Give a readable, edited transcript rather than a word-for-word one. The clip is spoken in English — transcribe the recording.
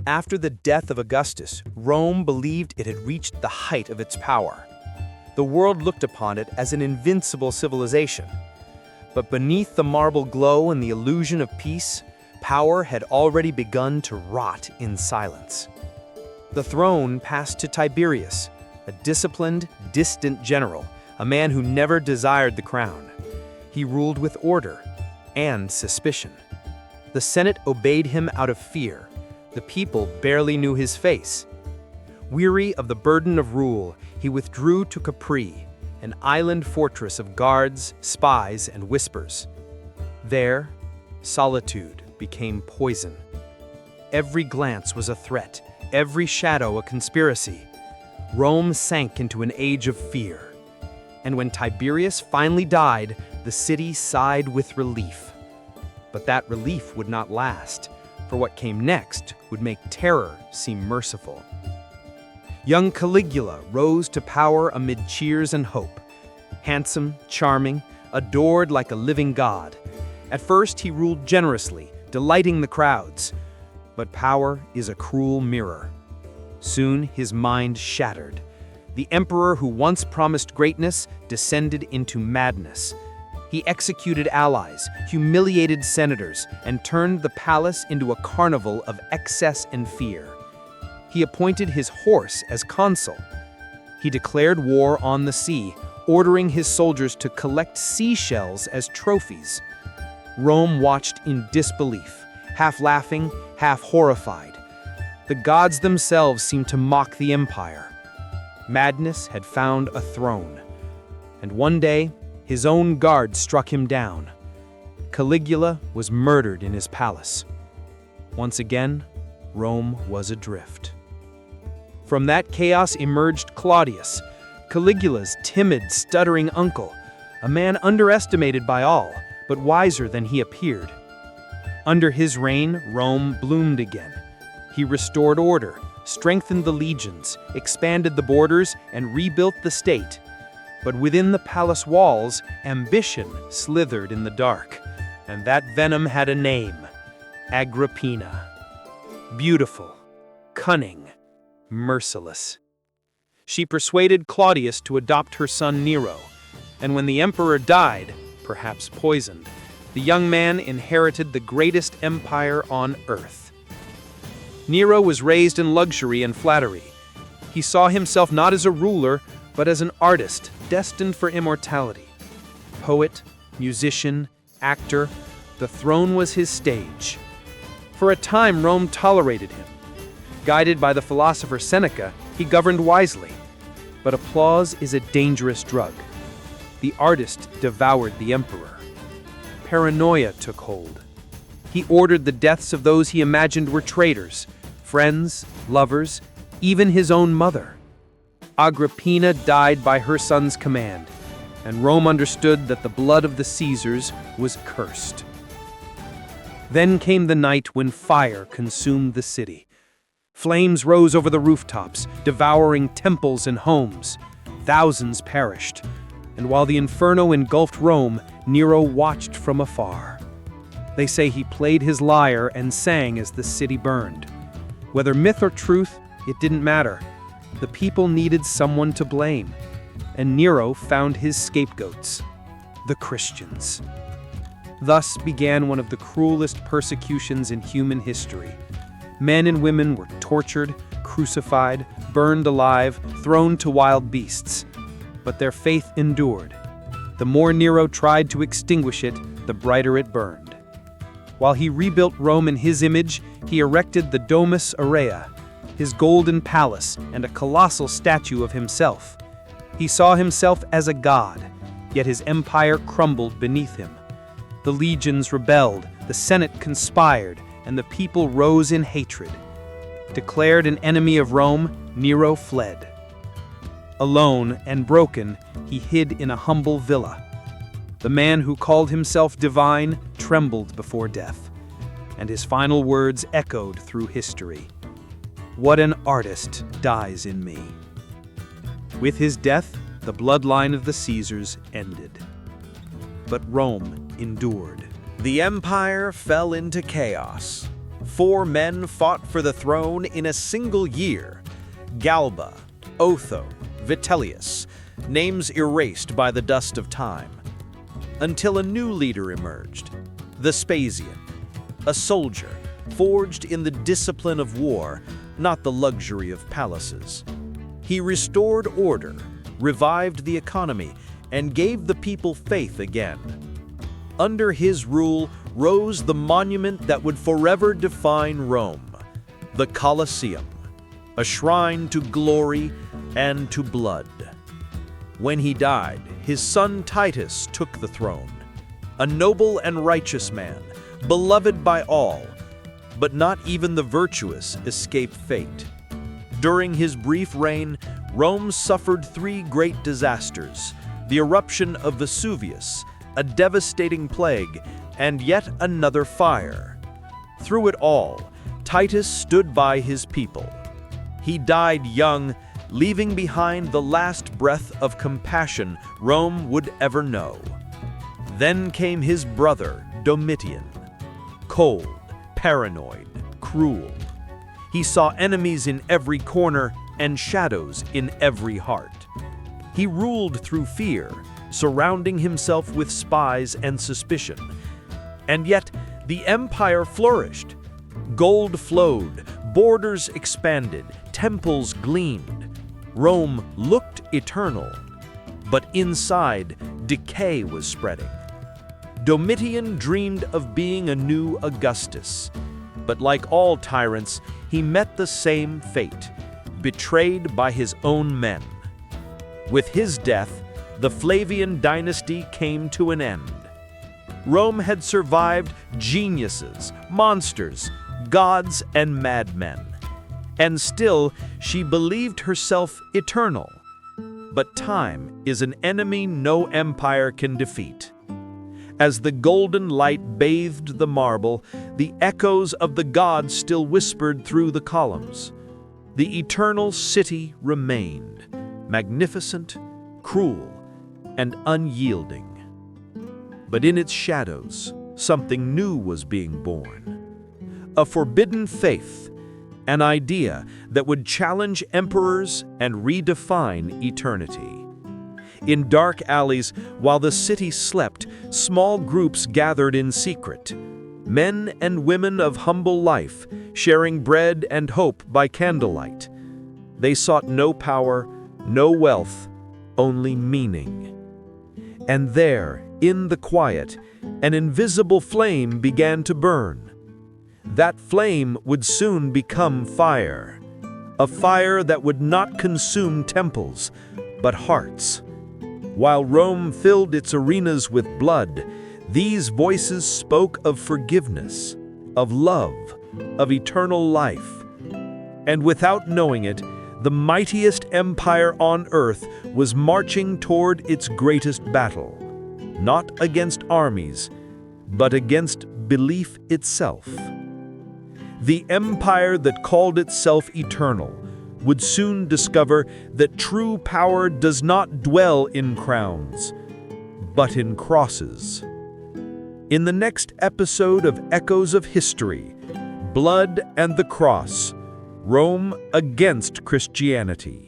After the death of Augustus, Rome believed it had reached the height of its power. The world looked upon it as an invincible civilization. But beneath the marble glow and the illusion of peace, power had already begun to rot in silence. The throne passed to Tiberius, a disciplined, distant general, a man who never desired the crown. He ruled with order and suspicion. The Senate obeyed him out of fear. The people barely knew his face. Weary of the burden of rule, he withdrew to Capri, an island fortress of guards, spies, and whispers. There, solitude became poison. Every glance was a threat, every shadow a conspiracy. Rome sank into an age of fear. And when Tiberius finally died, the city sighed with relief. But that relief would not last, for what came next would make terror seem merciful. Young Caligula rose to power amid cheers and hope. Handsome, charming, adored like a living god. At first he ruled generously, delighting the crowds. But power is a cruel mirror. Soon his mind shattered. The emperor who once promised greatness descended into madness. He executed allies, humiliated senators, and turned the palace into a carnival of excess and fear. He appointed his horse as consul. He declared war on the sea, ordering his soldiers to collect seashells as trophies. Rome watched in disbelief, half laughing, half horrified. The gods themselves seemed to mock the empire. Madness had found a throne. And one day, his own guard struck him down. Caligula was murdered in his palace. Once again, Rome was adrift. From that chaos emerged Claudius, Caligula's timid, stuttering uncle, a man underestimated by all, but wiser than he appeared. Under his reign, Rome bloomed again. He restored order, strengthened the legions, expanded the borders, and rebuilt the state. But within the palace walls, ambition slithered in the dark, and that venom had a name: Agrippina. Beautiful, cunning, merciless. She persuaded Claudius to adopt her son Nero, and when the emperor died, perhaps poisoned, the young man inherited the greatest empire on earth. Nero was raised in luxury and flattery. He saw himself not as a ruler, but as an artist destined for immortality. Poet, musician, actor, the throne was his stage. For a time, Rome tolerated him. Guided by the philosopher Seneca, he governed wisely. But applause is a dangerous drug. The artist devoured the emperor. Paranoia took hold. He ordered the deaths of those he imagined were traitors, friends, lovers, even his own mother. Agrippina died by her son's command, and Rome understood that the blood of the Caesars was cursed. Then came the night when fire consumed the city. Flames rose over the rooftops, devouring temples and homes. Thousands perished, and while the inferno engulfed Rome, Nero watched from afar. They say he played his lyre and sang as the city burned. Whether myth or truth, it didn't matter. The people needed someone to blame, and Nero found his scapegoats, the Christians. Thus began one of the cruelest persecutions in human history. Men and women were tortured, crucified, burned alive, thrown to wild beasts. But their faith endured. The more Nero tried to extinguish it, the brighter it burned. While he rebuilt Rome in his image, he erected the Domus Aurea, his golden palace, and a colossal statue of himself. He saw himself as a god, yet his empire crumbled beneath him. The legions rebelled, the Senate conspired, and the people rose in hatred. Declared an enemy of Rome, Nero fled. Alone and broken, he hid in a humble villa. The man who called himself divine trembled before death, and his final words echoed through history. What an artist dies in me. With his death, the bloodline of the Caesars ended. But Rome endured. The empire fell into chaos. 4 men fought for the throne in a single year: Galba, Otho, Vitellius, names erased by the dust of time. Until a new leader emerged, Vespasian, a soldier forged in the discipline of war, not the luxury of palaces. He restored order, revived the economy, and gave the people faith again. Under his rule rose the monument that would forever define Rome, the Colosseum, a shrine to glory and to blood. When he died, his son Titus took the throne, a noble and righteous man, beloved by all, but not even the virtuous escape fate. During his brief reign, Rome suffered 3 great disasters: the eruption of Vesuvius, a devastating plague, and yet another fire. Through it all, Titus stood by his people. He died young, leaving behind the last breath of compassion Rome would ever know. Then came his brother, Domitian. Cold, paranoid, cruel. He saw enemies in every corner and shadows in every heart. He ruled through fear, surrounding himself with spies and suspicion. And yet, the empire flourished. Gold flowed, borders expanded, temples gleamed. Rome looked eternal, but inside, decay was spreading. Domitian dreamed of being a new Augustus, but like all tyrants, he met the same fate, betrayed by his own men. With his death, the Flavian dynasty came to an end. Rome had survived geniuses, monsters, gods, and madmen. And still, she believed herself eternal. But time is an enemy no empire can defeat. As the golden light bathed the marble, the echoes of the gods still whispered through the columns. The eternal city remained, magnificent, cruel, and unyielding. But in its shadows, something new was being born. A forbidden faith, an idea that would challenge emperors and redefine eternity. In dark alleys, while the city slept, small groups gathered in secret. Men and women of humble life, sharing bread and hope by candlelight. They sought no power, no wealth, only meaning. And there, in the quiet, an invisible flame began to burn. That flame would soon become fire, a fire that would not consume temples, but hearts. While Rome filled its arenas with blood, these voices spoke of forgiveness, of love, of eternal life. And without knowing it, the mightiest empire on earth was marching toward its greatest battle, not against armies, but against belief itself. The empire that called itself eternal would soon discover that true power does not dwell in crowns, but in crosses. In the next episode of Echoes of History, Blood and the Cross, Rome against Christianity.